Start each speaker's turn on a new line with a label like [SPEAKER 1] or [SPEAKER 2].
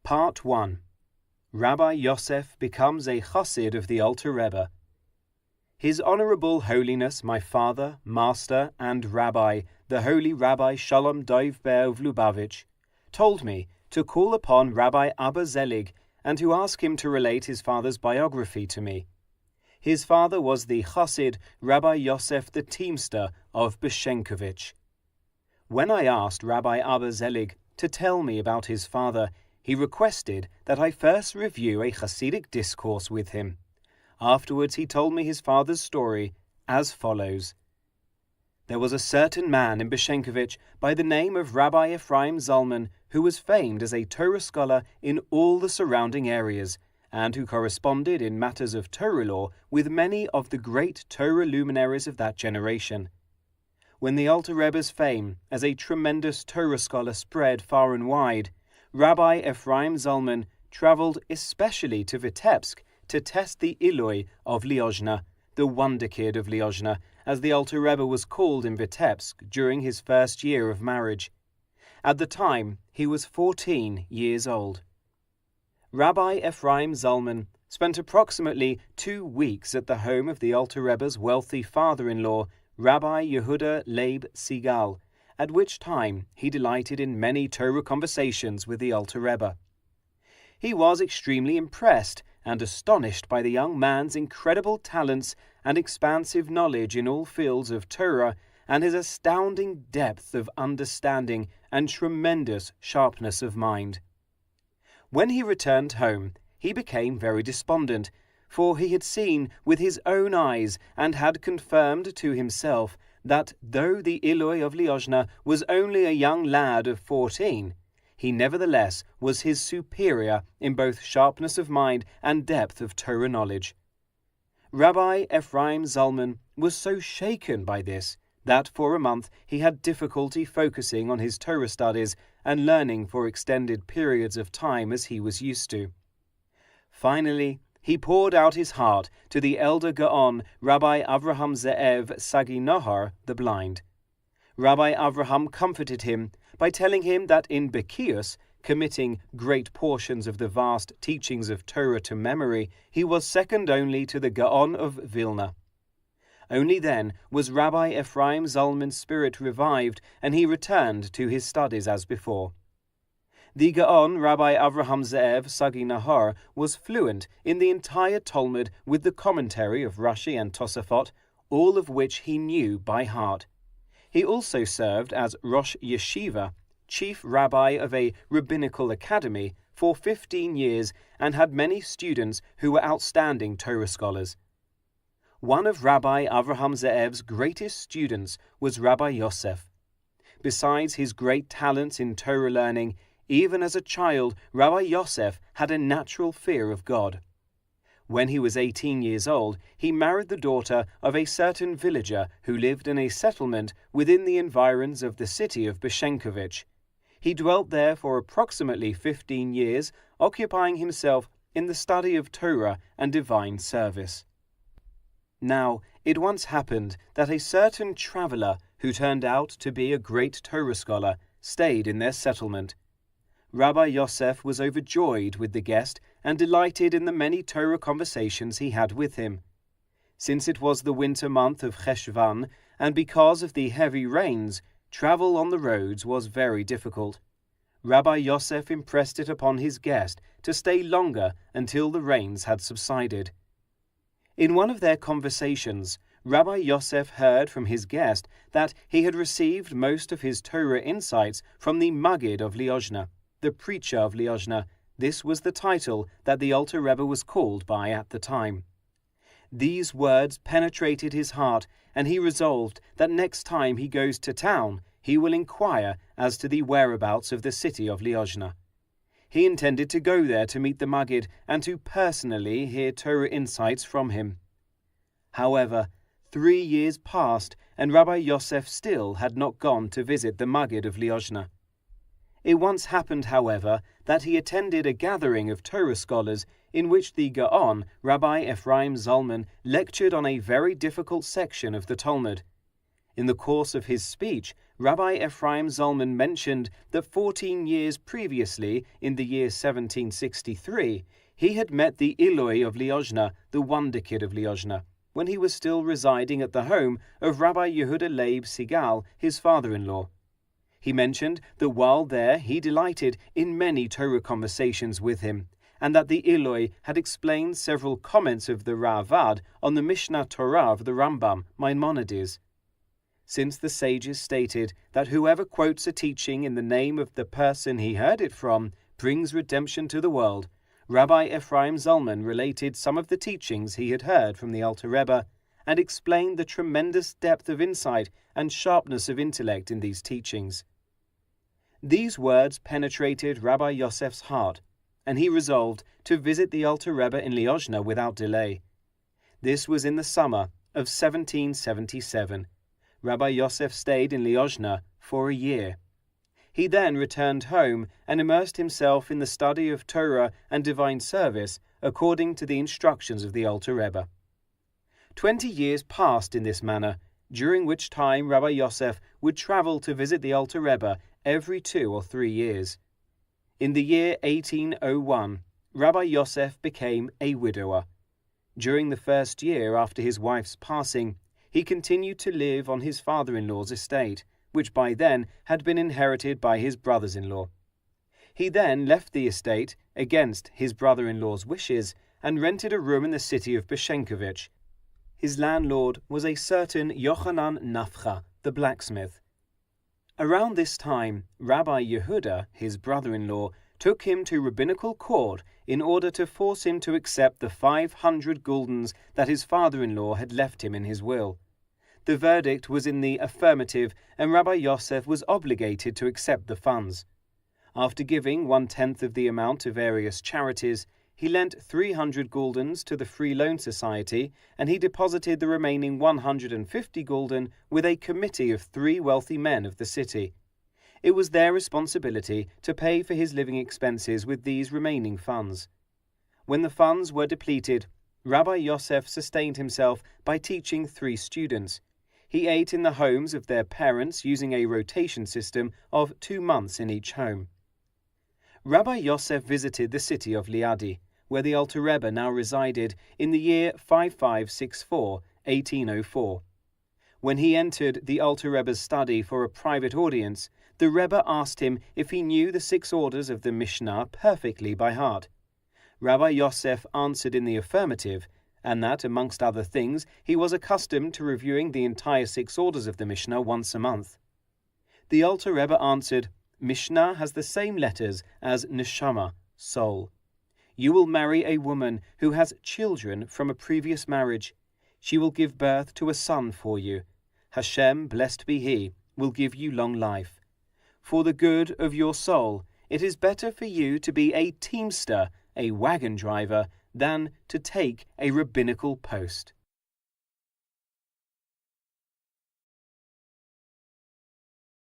[SPEAKER 1] Part 1. Rabbi Yosef becomes a chassid of the Alter Rebbe. His Honorable Holiness, my father, master, and rabbi, the Holy Rabbi Shalom Dov Ber of Lubavitch, told me to call upon Rabbi Abba Zelig and to ask him to relate his father's biography to me. His father was the chassid Rabbi Yosef the Teamster of Bashenkovitch. When I asked Rabbi Abba Zelig to tell me about his father, he requested that I first review a Hasidic discourse with him. Afterwards he told me his father's story as follows. There was a certain man in Bashenkovitch by the name of Rabbi Ephraim Zalman, who was famed as a Torah scholar in all the surrounding areas, and who corresponded in matters of Torah law with many of the great Torah luminaries of that generation. When the Alter Rebbe's fame as a tremendous Torah scholar spread far and wide, Rabbi Ephraim Zalman travelled especially to Vitebsk to test the Iloi of Liozna, the Wonder Kid of Liozna, as the Alter Rebbe was called in Vitebsk during his first year of marriage. At the time, he was 14 years old. Rabbi Ephraim Zalman spent approximately 2 weeks at the home of the Alter Rebbe's wealthy father-in-law, Rabbi Yehuda Leib Sigal, at which time he delighted in many Torah conversations with the Alter Rebbe. He was extremely impressed and astonished by the young man's incredible talents and expansive knowledge in all fields of Torah and his astounding depth of understanding and tremendous sharpness of mind. When he returned home, he became very despondent, for he had seen with his own eyes and had confirmed to himself that though the Iloi of Liozna was only a young lad of 14, he nevertheless was his superior in both sharpness of mind and depth of Torah knowledge. Rabbi Ephraim Zalman was so shaken by this that for a month he had difficulty focusing on his Torah studies and learning for extended periods of time as he was used to. Finally, he poured out his heart to the elder Gaon, Rabbi Avraham Ze'ev Sagi Nahar, the blind. Rabbi Avraham comforted him by telling him that in Bekius, committing great portions of the vast teachings of Torah to memory, he was second only to the Gaon of Vilna. Only then was Rabbi Ephraim Zalman's spirit revived, and he returned to his studies as before. The Gaon, Rabbi Avraham Ze'ev Sagi Nahar, was fluent in the entire Talmud with the commentary of Rashi and Tosafot, all of which he knew by heart. He also served as Rosh Yeshiva, chief rabbi of a rabbinical academy, for 15 years and had many students who were outstanding Torah scholars. One of Rabbi Avraham Ze'ev's greatest students was Rabbi Yosef. Besides his great talents in Torah learning, even as a child, Rabbi Yosef had a natural fear of God. When he was 18 years old, he married the daughter of a certain villager who lived in a settlement within the environs of the city of Bashenkovitch. He dwelt there for approximately 15 years, occupying himself in the study of Torah and divine service. Now, it once happened that a certain traveler, who turned out to be a great Torah scholar, stayed in their settlement. Rabbi Yosef was overjoyed with the guest and delighted in the many Torah conversations he had with him. Since it was the winter month of Cheshvan, and because of the heavy rains, travel on the roads was very difficult. Rabbi Yosef impressed it upon his guest to stay longer until the rains had subsided. In one of their conversations, Rabbi Yosef heard from his guest that he had received most of his Torah insights from the Maggid of Liozna, the preacher of Liozna. This was the title that the Alter Rebbe was called by at the time. These words penetrated his heart, and he resolved that next time he goes to town, he will inquire as to the whereabouts of the city of Liozna. He intended to go there to meet the Maggid and to personally hear Torah insights from him. However, 3 years passed, and Rabbi Yosef still had not gone to visit the Maggid of Liozna. It once happened, however, that he attended a gathering of Torah scholars in which the Gaon, Rabbi Ephraim Zalman, lectured on a very difficult section of the Talmud. In the course of his speech, Rabbi Ephraim Zalman mentioned that 14 years previously, in the year 1763, he had met the Eloi of Liozna, the Wonder Kid of Liozna, when he was still residing at the home of Rabbi Yehuda Leib Sigal, his father-in-law. He mentioned that while there he delighted in many Torah conversations with him, and that the Eloi had explained several comments of the Ravad on the Mishnah Torah of the Rambam, Maimonides. Since the sages stated that whoever quotes a teaching in the name of the person he heard it from brings redemption to the world, Rabbi Ephraim Zalman related some of the teachings he had heard from the Alter Rebbe and explained the tremendous depth of insight and sharpness of intellect in these teachings. These words penetrated Rabbi Yosef's heart, and he resolved to visit the Alter Rebbe in Liozna without delay. This was in the summer of 1777. Rabbi Yosef stayed in Liozna for a year. He then returned home and immersed himself in the study of Torah and divine service according to the instructions of the Alter Rebbe. 20 years passed in this manner, during which time Rabbi Yosef would travel to visit the Alter Rebbe every 2 or 3 years. In the year 1801, Rabbi Yosef became a widower. During the first year after his wife's passing, he continued to live on his father-in-law's estate, which by then had been inherited by his brothers-in-law. He then left the estate, against his brother-in-law's wishes, and rented a room in the city of Bashenkovitch. His landlord was a certain Yochanan Nafcha, the blacksmith. Around this time, Rabbi Yehuda, his brother-in-law, took him to rabbinical court in order to force him to accept the 500 guldens that his father-in-law had left him in his will. The verdict was in the affirmative, and Rabbi Yosef was obligated to accept the funds. After giving 1/10 of the amount to various charities, he lent 300 guldens to the Free Loan Society, and he deposited the remaining 150 gulden with a committee of 3 wealthy men of the city. It was their responsibility to pay for his living expenses with these remaining funds. When the funds were depleted, Rabbi Yosef sustained himself by teaching 3 students. He ate in the homes of their parents using a rotation system of 2 months in each home. Rabbi Yosef visited the city of Liadi, where the Alter Rebbe now resided, in the year 5564, 1804. When he entered the Alter Rebbe's study for a private audience, the Rebbe asked him if he knew the 6 orders of the Mishnah perfectly by heart. Rabbi Yosef answered in the affirmative, and that, amongst other things, he was accustomed to reviewing the entire 6 orders of the Mishnah once a month. The Alter Rebbe answered, "Mishnah has the same letters as neshama, soul. You will marry a woman who has children from a previous marriage. She will give birth to a son for you. Hashem, blessed be He, will give you long life. For the good of your soul, it is better for you to be a teamster, a wagon driver, than to take a rabbinical post."